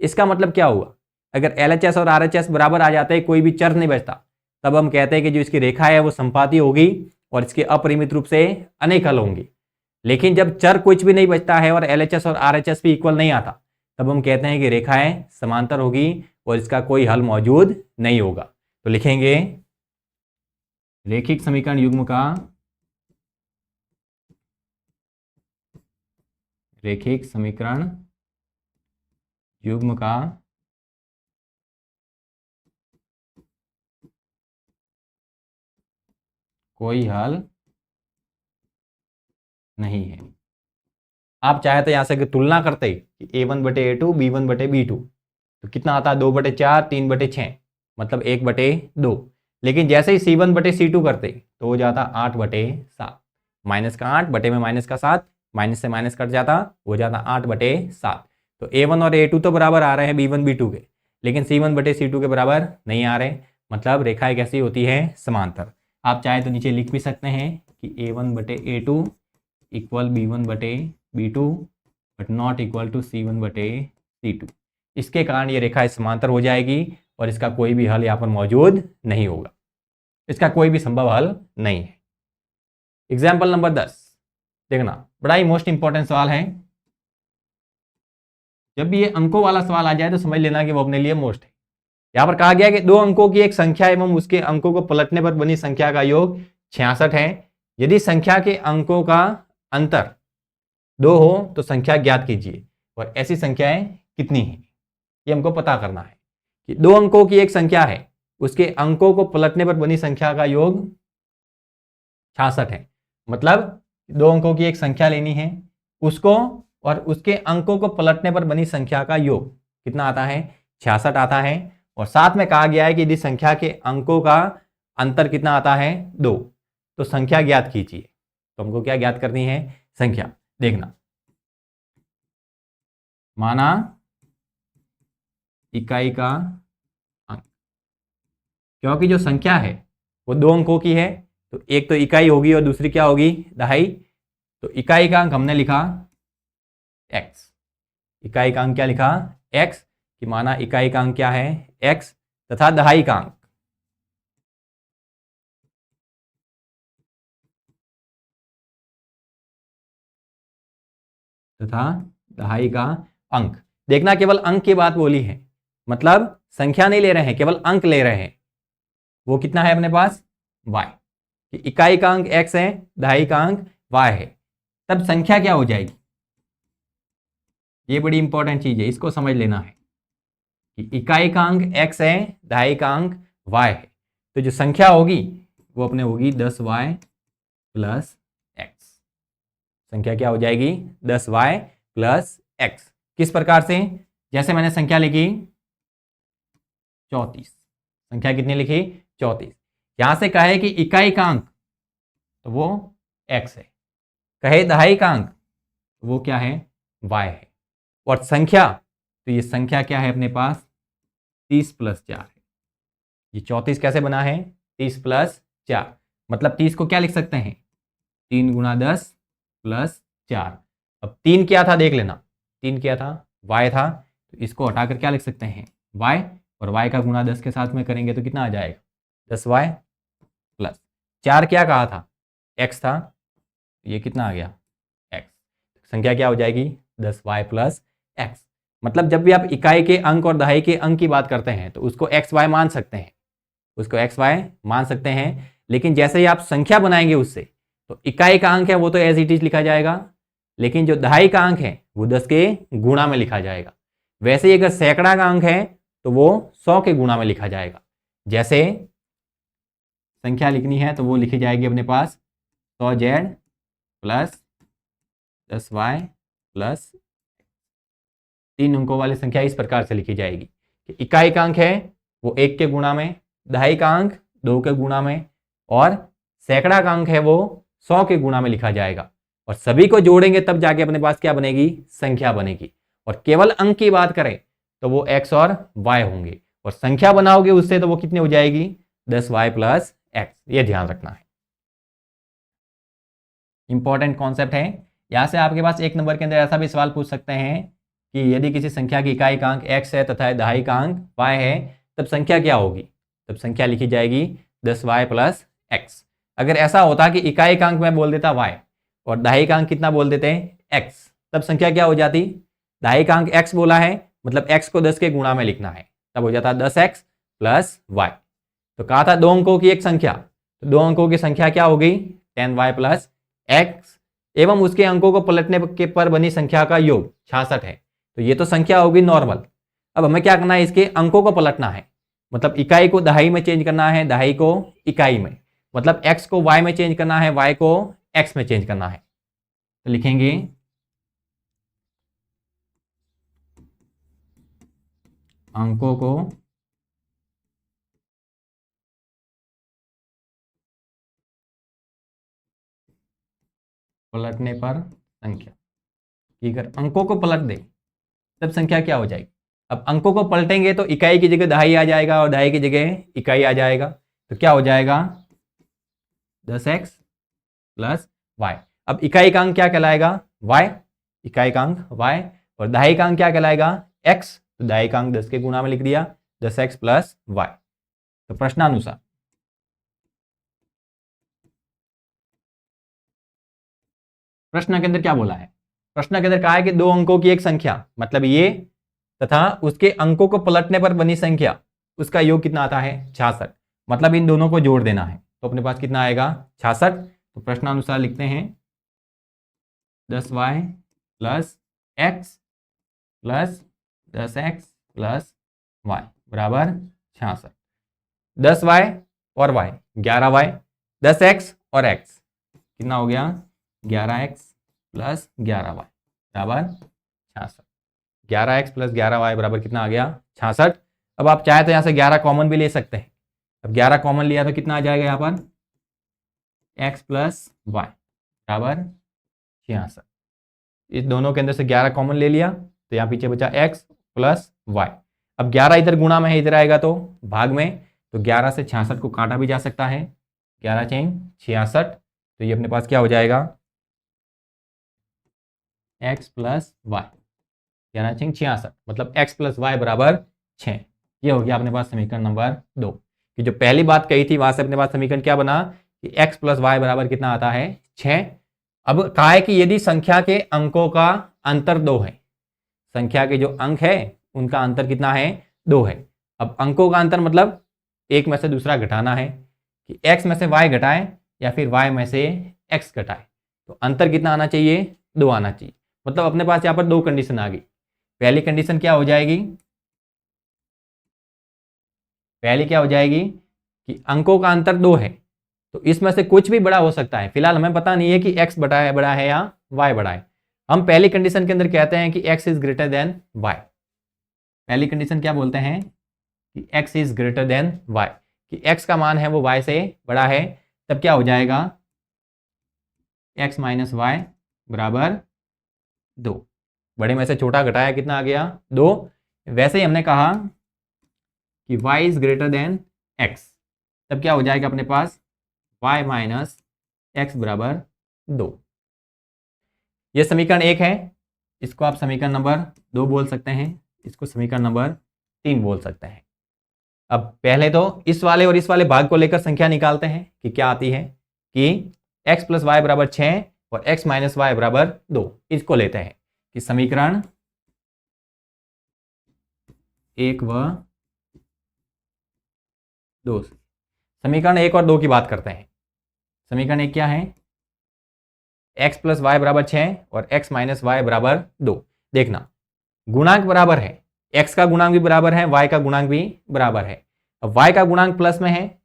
इसका मतलब क्या हुआ, अगर LHS और RHS बराबर आ जाते हैं, कोई भी चर नहीं बचता, तब हम कहते हैं कि जो इसकी रेखा है वो संपाती होगी और इसके अपरिमित रूप से अनेक हल होंगे। लेकिन जब चर कुछ भी नहीं बचता है और LHS और RHS भी इक्वल नहीं आता, तब हम कहते हैं कि रेखाएं समांतर होगी और इसका कोई हल मौजूद नहीं होगा। तो लिखेंगे रेखिक समीकरण युग्म का, रेखिक समीकरण युग्म का कोई हल नहीं है। आप चाहे तो यहां से तुलना करते कि A1 बटे A2 B1 बटे B2 तो कितना आता है 2 बटे 4 3 बटे 6, मतलब 1 बटे 2। लेकिन जैसे ही C1 बटे C2 करते तो हो जाता 8 बटे 7, माइनस का 8 बटे में माइनस का 7, माइनस से माइनस कट जाता, हो जाता 8 बटे 7। तो A1 और A2 तो बराबर आ रहे हैं B1 B2 के, लेकिन C1 बटे C2 के बराबर नहीं आ रहे, मतलब रेखाएं कैसी होती है, समांतर। आप चाहे तो नीचे लिख भी सकते हैं कि A1 बटे A2 इक्वल B1 बटे B2 but not equal to C1 बटे C2। इसके कारण ये रेखा समांतर हो जाएगी और इसका कोई भी हल यहाँ पर मौजूद नहीं होगा, इसका कोई भी संभव हल नहीं है। एग्जाम्पल नंबर 10 देखना, बड़ा ही मोस्ट इंपॉर्टेंट सवाल है। जब भी ये अंकों वाला सवाल आ जाए तो समझ लेना कि वो अपने लिए मोस्ट है। यहां पर कहा गया कि दो अंकों की एक संख्या एवं उसके अंकों को पलटने पर बनी संख्या का योग 66 है। यदि संख्या के अंकों का अंतर 2 हो तो संख्या ज्ञात कीजिए, और ऐसी संख्याएं कितनी हैं, ये हमको पता करना है। कि 2 अंकों की एक संख्या है, उसके अंकों को पलटने पर बनी संख्या का योग 66 है। मतलब 2 अंकों की एक संख्या लेनी है, उसको और उसके अंकों को पलटने पर बनी संख्या का योग कितना आता है, 66 आता है। और साथ में कहा गया है कि यदि संख्या के अंकों का अंतर कितना आता है 2, तो संख्या ज्ञात कीजिए। तो हमको क्या ज्ञात करनी है, संख्या। देखना, माना इकाई का अंक, क्योंकि जो संख्या है वो 2 अंकों की है, तो एक तो इकाई होगी और दूसरी क्या होगी, दहाई। तो इकाई का अंक हमने लिखा x, इकाई का अंक क्या लिखा x, कि माना इकाई का अंक क्या है x, तथा दहाई का अंक अंक। देखना, केवल अंक की बात बोली है, मतलब संख्या नहीं ले रहे हैं, केवल अंक ले रहे हैं। वो कितना है अपने पास y, कि इकाई का अंक x है, दहाई का अंक y है। तब संख्या क्या हो जाएगी, ये बड़ी इंपॉर्टेंट चीज है, इसको समझ लेना है कि इकाई का अंक x है, दहाई का अंक y है। तो जो संख्या होगी वो अपने होगी 10y प्लस x। संख्या क्या हो जाएगी 10y प्लस x। किस प्रकार से, जैसे मैंने संख्या लिखी 34, संख्या कितनी लिखी 34। यहां से कहे कि इकाई का अंक तो वो x है, कहे दहाई का अंक तो वो क्या है y है, और संख्या तो ये संख्या क्या है अपने पास 30 प्लस 4 है। ये 34 कैसे बना है 30 प्लस 4, मतलब 30 को क्या लिख सकते हैं 3 गुणा 10 प्लस 4। अब 3 क्या था देख लेना, 3 क्या था y था, तो इसको हटाकर क्या लिख सकते हैं y, और y का गुणा 10 के साथ में करेंगे तो कितना आ जाएगा 10y प्लस 4 क्या कहा था x था, ये कितना आ गया x। संख्या क्या हो जाएगी 10y प्लस x। मतलब जब भी आप इकाई के अंक और दहाई के अंक की बात करते हैं तो उसको xy मान सकते हैं, उसको xy मान सकते हैं। लेकिन जैसे ही आप संख्या बनाएंगे उससे, तो इकाई का अंक है वो तो एज इट इज लिखा जाएगा, लेकिन जो दहाई का अंक है वो 10 के गुणा में लिखा जाएगा। वैसे ही अगर सैकड़ा का अंक है तो वो 100 के गुणा में लिखा जाएगा। जैसे संख्या लिखनी है तो वो लिखी जाएगी अपने पास 100z प्लस 10y प्लस 3 अंकों वाली संख्या इस प्रकार से लिखी जाएगी कि इकाई का अंक है वो 1 के गुणा में, दहाई का अंक 2 के गुणा में और सैकड़ा का अंक है वो 100 के गुणा में लिखा जाएगा। और सभी को जोड़ेंगे तब जाके अपने पास क्या बनेगी, संख्या बनेगी। और केवल अंक की बात करें तो वो x और y होंगे, और संख्या बनाओगे उससे तो वो कितनी हो जाएगी, 10y प्लस x। ये ध्यान रखना है, इंपॉर्टेंट कॉन्सेप्ट है। यहां से आपके पास 1 नंबर के अंदर ऐसा भी सवाल पूछ सकते हैं कि यदि किसी संख्या की इकाई का अंक x है तथा दहाई का अंक y है, तब संख्या क्या होगी, तब संख्या लिखी जाएगी 10y प्लस x। अगर ऐसा होता कि इकाई का अंक मैं बोल देता y और दहाई का अंक कितना बोल देते हैं x, तब संख्या क्या हो जाती, दहाई का अंक x बोला है मतलब x को 10 के गुणा में लिखना है, तब हो जाता 10x प्लस y। तो कहा था 2 अंकों की एक संख्या, तो 2 अंकों की संख्या क्या होगी, 10y प्लस x एवं उसके अंकों को पलटने के पर बनी संख्या का योग 66 है। तो ये तो संख्या होगी नॉर्मल। अब हमें क्या करना है, इसके अंकों को पलटना है, मतलब इकाई को दहाई में चेंज करना है, दहाई को इकाई में, मतलब x को y में चेंज करना है, y को x में चेंज करना है। तो लिखेंगे अंकों को पलटने पर संख्या, अगर अंकों को पलट दे तब संख्या क्या हो जाएगी। अब अंकों को पलटेंगे तो इकाई की जगह दहाई आ जाएगा और दहाई की जगह इकाई आ जाएगा, तो क्या हो जाएगा 10x प्लस y। अब इकाई का अंक क्या कहलाएगा, y, इकाई का अंक y, और दहाई का अंक क्या कहलाएगा x, तो दहाई का अंक 10 के गुणा में लिख दिया 10x प्लस y। तो प्रश्नानुसार प्रश्न के अंदर क्या बोला है, प्रश्न के अंदर कहा है कि 2 अंकों की एक संख्या मतलब ये तथा उसके अंकों को पलटने पर बनी संख्या, उसका योग कितना आता है 66, मतलब इन दोनों को जोड़ देना है, तो अपने पास कितना आएगा 66। तो प्रश्नानुसार लिखते हैं 10y plus x plus 10x plus y बराबर 66। 10y और y 11y, 10x और x कितना हो गया 11x प्लस 11y बराबर 66। 11x प्लस 11y बराबर कितना आ गया 66। अब आप चाहे तो यहाँ से 11 कॉमन भी ले सकते हैं। अब 11 कॉमन लिया तो कितना आ जाएगा यहाँ पर x प्लस वाई बराबर 66। इस दोनों के अंदर से 11 कॉमन ले लिया तो यहाँ पीछे बचा x प्लस वाई। अब 11 इधर गुणा में है, इधर आएगा तो भाग में, तो 11 से 66 को काटा भी जा सकता है, 11 चेंज 66, तो ये अपने पास क्या हो जाएगा x प्लस वाई, 11 चेंज 66 मतलब x प्लस वाई बराबर 6। ये हो गया अपने पास समीकरण नंबर 2। कि जो पहली बात कही थी वहां से अपने पास समीकरण क्या बना कि x प्लस वाई बराबर कितना आता है 6। अब कहा है कि यदि संख्या के अंकों का अंतर 2 है, संख्या के जो अंक है उनका अंतर कितना है 2 है। अब अंकों का अंतर मतलब एक में से दूसरा घटाना है कि x में से y घटाए या फिर y में से x घटाए, तो अंतर कितना आना चाहिए 2 आना चाहिए। मतलब अपने पास यहाँ पर 2 कंडीशन आ गई। पहली कंडीशन क्या हो जाएगी, पहली क्या हो जाएगी कि अंकों का अंतर 2 है तो इसमें से कुछ भी बड़ा हो सकता है। फिलहाल हमें पता नहीं है कि x बड़ा है या y बड़ा है। हम पहली कंडीशन के अंदर कहते हैं कि x is greater than y। पहली कंडीशन क्या बोलते हैं कि x is greater than y, कि x का मान है वो y से बड़ा है, तब क्या हो जाएगा x माइनस वाई बराबर 2। बड़े में से छोटा घटाया कितना आ गया 2। वैसे ही हमने कहा कि y is greater than x, तब क्या हो जाएगा अपने पास y माइनस एक्स बराबर 2। ये समीकरण 1 है, इसको आप समीकरण नंबर 2 बोल सकते हैं, इसको समीकरण नंबर 3 बोल सकते हैं। अब पहले तो इस वाले और इस वाले भाग को लेकर संख्या निकालते हैं कि क्या आती है कि x प्लस वाई बराबर 6 और x माइनस वाई बराबर 2। इसको लेते हैं कि समीकरण 1 व 2, समीकरण 1 और 2 की बात करते हैं। समीकरण 1 क्या है, x प्लस वाई बराबर 6 और x माइनस वाई बराबर 2। देखना गुणांक बराबर है, x का गुणांक भी बराबर है, y का गुणांक भी बराबर है। अब y का गुणांक प्लस में है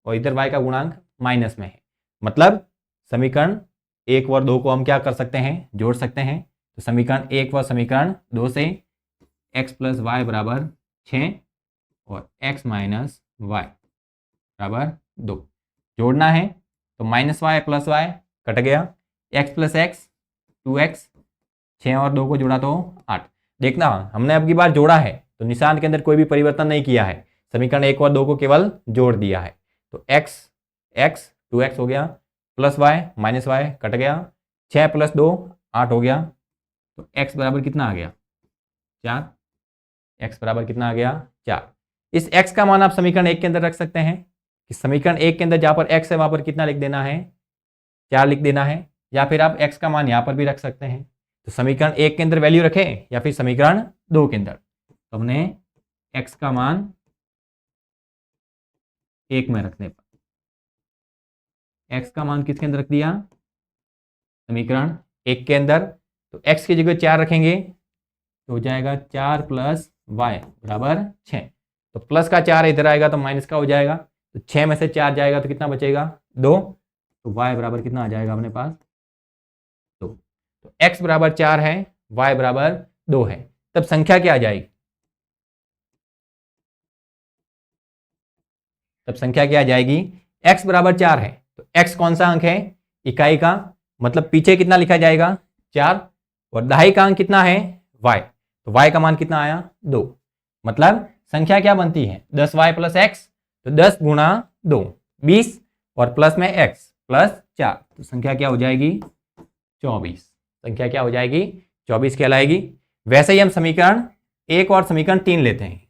और इधर y का गुणांक माइनस में है, मतलब समीकरण 1 और 2 को हम क्या कर सकते हैं, जोड़ सकते हैं। तो समीकरण 1 व समीकरण 2 से x प्लस वाई बराबर 6 और x माइनस वाई बराबर 2 जोड़ना है। तो minus Y plus Y cut गया, x प्लस एक्स 2x, 6 और 2 को जोड़ा तो 8। देखना हमने अब की बार जोड़ा है तो निशान के अंदर कोई भी परिवर्तन नहीं किया है, समीकरण 1 और 2 को केवल जोड़ दिया है। तो x 2x हो गया, plus Y minus Y cut गया, 6 प्लस 2 8 हो गया। तो x बराबर कितना आ गया 4। x बराबर कितना आ गया 4। इस x का मान आप समीकरण 1 के अंदर रख सकते हैं कि समीकरण 1 के अंदर जहाँ पर x है वहाँ पर कितना लिख देना है 4 लिख देना है, या फिर आप x का मान यहाँ पर भी रख सकते हैं। तो समीकरण 1 के अंदर वैल्यू रखें या फिर समीकरण 2 के अंदर। तो हमने x का मान 1 में रखने पर x का मान किसके अंदर रख दिया, समीकरण 1 के अंदर। तो x की जगह 4 रखेंगे तो हो जाएगा 4 प्लस वाई बराबर 6। तो प्लस का 4 इधर आएगा तो माइनस का हो जाएगा, तो 6 में से 4 जाएगा तो कितना बचेगा 2। तो y बराबर कितना आ जाएगा अपने पास 2। तो x बराबर 4 है, y बराबर 2 है, तब संख्या क्या आ जाएगी, तब संख्या क्या आ जाएगी, x बराबर 4 है तो x कौन सा अंक है, इकाई का, मतलब पीछे कितना लिखा जाएगा 4, और दहाई का अंक कितना है y, तो y का मान कितना आया 2। मतलब संख्या क्या बनती है 10y प्लस x, तो 10 गुणा 2 20 और प्लस में x प्लस 4, तो संख्या क्या हो जाएगी 24। संख्या क्या हो जाएगी 24 कहलाएगी। वैसे ही हम समीकरण 1 और समीकरण 3 लेते हैं।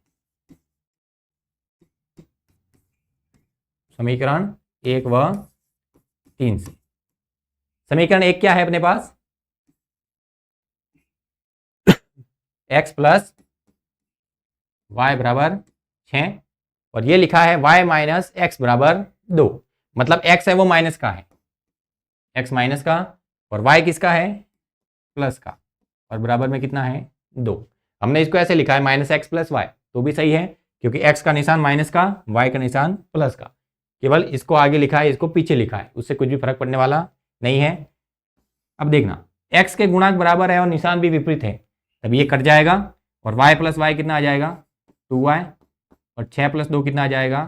समीकरण 1 व 3 से समीकरण 1 क्या है अपने पास x प्लस वाई बराबर 6 और ये लिखा है y माइनस एक्स बराबर 2, मतलब x है वो माइनस का है, x माइनस का, और y किसका है प्लस का, और बराबर में कितना है 2। हमने इसको ऐसे लिखा है माइनस एक्स प्लस वाई, तो भी सही है क्योंकि x का निशान माइनस का, y का निशान प्लस का, केवल इसको आगे लिखा है इसको पीछे लिखा है, उससे कुछ भी फर्क पड़ने वाला नहीं है। अब देखना x के गुणांक बराबर है और निशान भी विपरीत है, तब ये कट जाएगा और y प्लस वाई कितना आ जाएगा 2y, और 6 प्लस 2 कितना आ जाएगा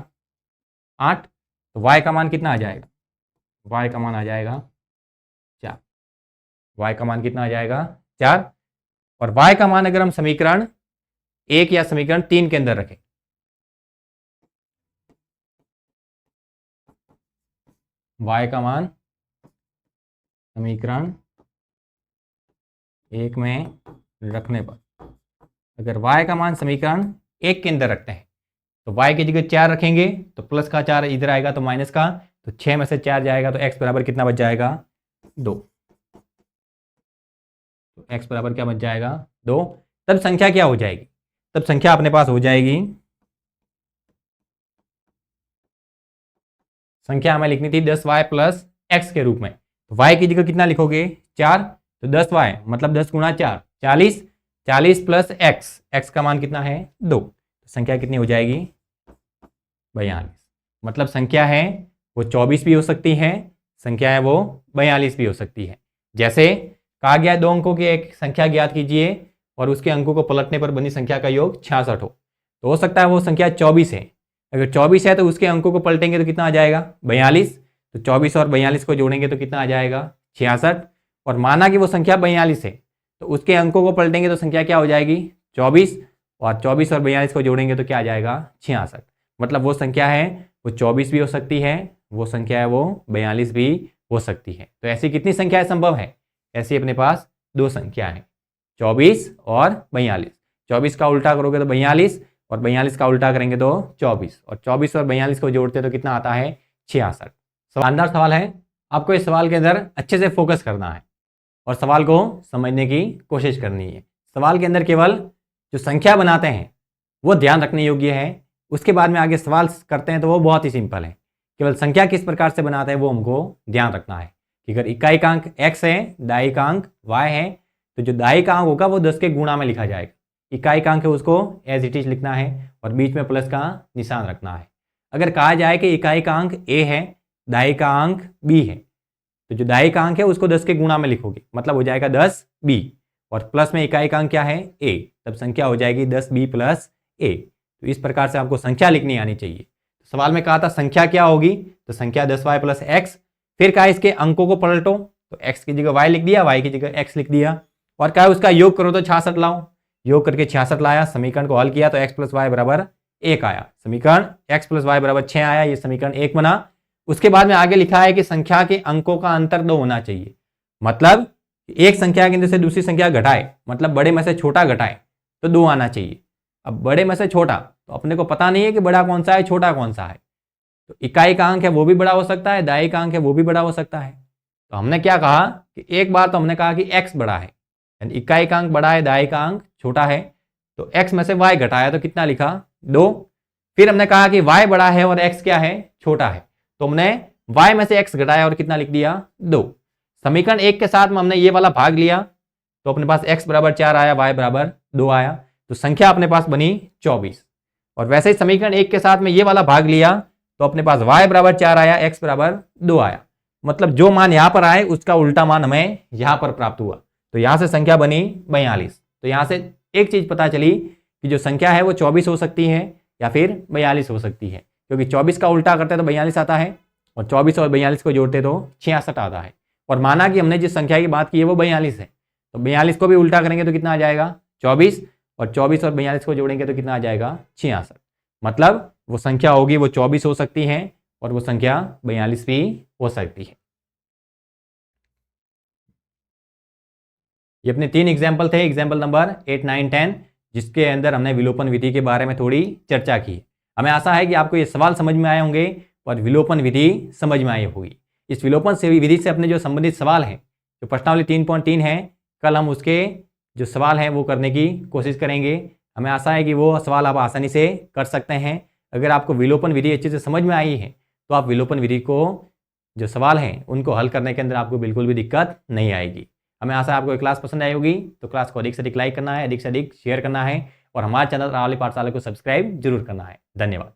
8। तो y का मान कितना आ जाएगा, y का मान आ जाएगा 4। y का मान कितना आ जाएगा 4, और y का मान अगर हम समीकरण 1 या समीकरण 3 के अंदर रखें, y का मान समीकरण 1 में रखने पर, अगर y का मान समीकरण 1 के अंदर रखते हैं तो y की जगह 4 रखेंगे तो प्लस का 4 इधर आएगा तो माइनस का, तो 6 में से 4 जाएगा तो x बराबर कितना बच जाएगा 2। तो x बराबर क्या बच जाएगा 2। तब संख्या क्या हो जाएगी, तब संख्या अपने पास हो जाएगी, संख्या हमें लिखनी थी 10y प्लस एक्स के रूप में, तो y की जगह कितना लिखोगे 4, तो 10y मतलब 10 गुणा 4 40, 40 प्लस x का मान कितना है 2, तो संख्या कितनी हो जाएगी 42। मतलब संख्या है वो 24 भी हो सकती है, संख्या है वो 42 भी हो सकती है। जैसे कहा गया 2 अंकों की एक संख्या ज्ञात कीजिए और उसके अंकों को पलटने पर बनी संख्या का योग 66 हो, तो हो सकता है वो संख्या 24 है। अगर 24 है तो उसके अंकों को पलटेंगे तो कितना आ जाएगा 42, तो 24 और 42 को जोड़ेंगे तो कितना आ जाएगा 66, और माना कि वो संख्या 42 है तो उसके अंकों को पलटेंगे तो संख्या क्या हो जाएगी 24, और 24 और 42 को जोड़ेंगे तो क्या आ जाएगा 66। मतलब वो संख्या है वो 24 भी हो सकती है, वो संख्या है वो 42 भी हो सकती है। तो ऐसी कितनी संख्याएं संभव है, ऐसी अपने पास 2 संख्या है 24 और 42। 24 का उल्टा करोगे तो 42, और 42 का उल्टा करेंगे तो 24, और 24 और 42 को जोड़ते तो कितना आता है 66। शानदार सवाल है, आपको इस सवाल के अंदर अच्छे से फोकस करना है और सवाल को समझने की कोशिश करनी है। सवाल के अंदर केवल जो संख्या बनाते हैं वो ध्यान रखने योग्य है, उसके बाद में आगे सवाल करते हैं तो वो बहुत ही सिंपल है। केवल संख्या किस प्रकार से बनाते हैं वो हमको ध्यान रखना है कि अगर इकाई का अंक x है, दाई का अंक y है, तो जो दाई का अंक होगा वो 10 के गुणा में लिखा जाएगा, इकाई का अंक है उसको एज इट इज लिखना है और बीच में प्लस का निशान रखना है। अगर कहा जाए कि इकाई का अंक a है, दाई का अंक b है, तो जो दाहिका अंक है उसको 10 के गुणा में लिखोगे, मतलब हो जाएगा 10b, और प्लस में इकाई का अंक क्या है a, तब संख्या हो जाएगी 10b प्लस a। तो इस प्रकार से आपको संख्या लिखनी आनी चाहिए। तो सवाल में कहा था संख्या क्या होगी, तो संख्या 10y प्लस x। फिर कहा इसके अंकों को पलटो, तो x की जगह y लिख दिया, y की जगह x लिख दिया, और कहा उसका योग करो तो 66 लाओ, योग करके 66 लाया, समीकरण को हल किया तो x प्लस वाई बराबर 1 आया, समीकरण x प्लस वाई बराबर 6 आया, ये समीकरण 1 बना। उसके बाद में आगे लिखा है कि संख्या के अंकों का अंतर 2 होना चाहिए, मतलब एक संख्या के अंदर से दूसरी संख्या घटाए, मतलब बड़े में से छोटा घटाए तो 2 आना चाहिए। अब बड़े में से छोटा तो अपने को पता नहीं है कि बड़ा कौन सा है छोटा कौन सा है, तो इकाई का अंक है वो भी बड़ा हो सकता है, दाई का अंक है वो भी बड़ा हो सकता है। तो हमने क्या कहा कि एक बार तो हमने कहा कि x बड़ा है, यानी इकाई का अंक बड़ा है, दाई का अंक छोटा है, तो x में से y घटाया तो कितना लिखा 2। फिर हमने कहा कि y बड़ा है और x क्या है छोटा है, तो हमने y में से x घटाया और कितना लिख दिया 2। समीकरण 1 के साथ में हमने ये वाला भाग लिया तो अपने पास x बराबर 4 आया, y बराबर 2 आया, तो संख्या अपने पास बनी 24। और वैसे ही समीकरण 1 के साथ में ये वाला भाग लिया तो अपने पास y बराबर 4 आया, x बराबर 2 आया, मतलब जो मान यहां पर आए उसका उल्टा मान हमें यहां पर प्राप्त हुआ, तो यहां से संख्या बनी 42। तो यहां से एक चीज पता चली कि जो संख्या है वो 24 हो सकती है या फिर 42 हो सकती है, क्योंकि 24 का उल्टा करते तो 42 आता है, और 24 और 42 को जोड़ते तो 66 आता है। और माना कि हमने जिस संख्या की बात की है वो 42 है, तो 42 को भी उल्टा करेंगे तो कितना आ जाएगा 24, और 24 और 42 को जोड़ेंगे तो कितना आ जाएगा 66। मतलब वो संख्या होगी वो 24 हो सकती है और वो संख्या 42 भी हो सकती है। ये अपने 3 एग्जाम्पल थे, एग्जाम्पल नंबर 8, 9, 10, जिसके अंदर हमने विलोपन विधि के बारे में थोड़ी चर्चा की। हमें आशा है कि आपको ये सवाल समझ में आए होंगे और विलोपन विधि समझ में आई होगी। इस विलोपन से विधि से अपने जो संबंधित सवाल हैं, जो प्रश्नावली 3.3 है, कल हम उसके जो सवाल हैं वो करने की कोशिश करेंगे। हमें आशा है कि वो सवाल आप आसानी से कर सकते हैं। अगर आपको विलोपन विधि अच्छे से समझ में आई है तो आप विलोपन विधि को जो सवाल हैं उनको हल करने के अंदर आपको बिल्कुल भी दिक्कत नहीं आएगी। हमें आशा है आपको ये क्लास पसंद आई होगी, तो क्लास को अधिक से अधिक लाइक करना है, अधिक से अधिक शेयर करना है, और हमारे चैनल रावली पाठशाला को सब्सक्राइब जरूर करना है। धन्यवाद।